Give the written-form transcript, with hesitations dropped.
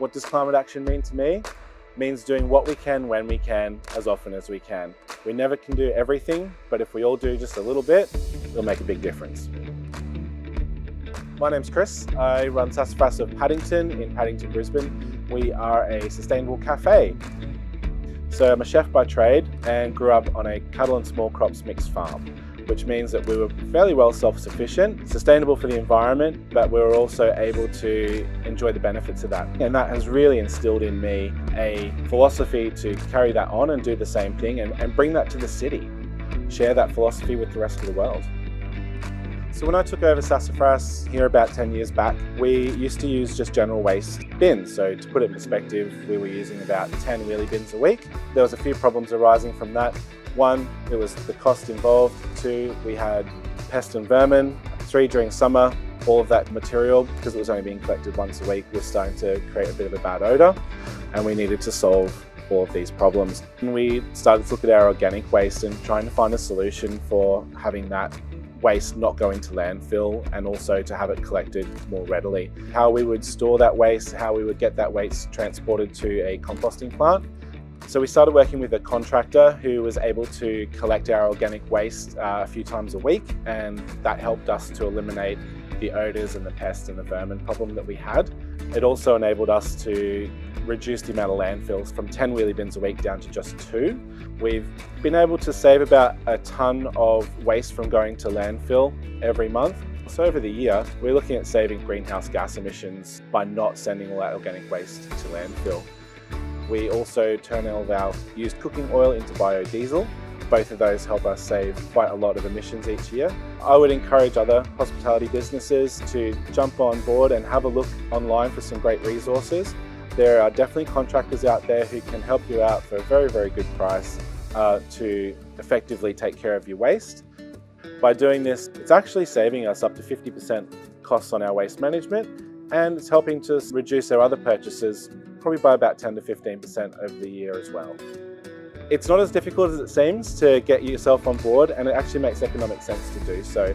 What does climate action mean to me? It means doing what we can, when we can, as often as we can. We never can do everything, but if we all do just a little bit, it'll make a big difference. My name's Chris. I run Sassafras of Paddington in Paddington, Brisbane. We are a sustainable cafe. So I'm a chef by trade and grew up on a cattle and small crops mixed farm, which means that we were fairly well self-sufficient, sustainable for the environment, but we were also able to enjoy the benefits of that. And that has really instilled in me a philosophy to carry that on and do the same thing and bring that to the city, share that philosophy with the rest of the world. So when I took over Sassafras here about 10 years back, we used to use just general waste bins. So to put it in perspective, we were using about 10 wheelie bins a week. There was a few problems arising from that. One, it was the cost involved. Two, we had pest and vermin. Three, during summer, all of that material, because it was only being collected once a week, was starting to create a bit of a bad odour, and we needed to solve all of these problems. And we started to look at our organic waste and trying to find a solution for having that waste not going to landfill and also to have it collected more readily. How we would store that waste, how we would get that waste transported to a composting plant. So we started working with a contractor who was able to collect our organic waste a few times a week, and that helped us to eliminate the odours and the pest and the vermin problem that we had. It also enabled us to reduce the amount of landfills from 10 wheelie bins a week down to just 2. We've been able to save about a tonne of waste from going to landfill every month. So over the year, we're looking at saving greenhouse gas emissions by not sending all that organic waste to landfill. We also turn all of our used cooking oil into biodiesel. Both of those help us save quite a lot of emissions each year. I would encourage other hospitality businesses to jump on board and have a look online for some great resources. There are definitely contractors out there who can help you out for a very, very good price to effectively take care of your waste. By doing this, it's actually saving us up to 50% costs on our waste management, and it's helping to reduce our other purchases probably by about 10 to 15% over the year as well. It's not as difficult as it seems to get yourself on board, and it actually makes economic sense to do so.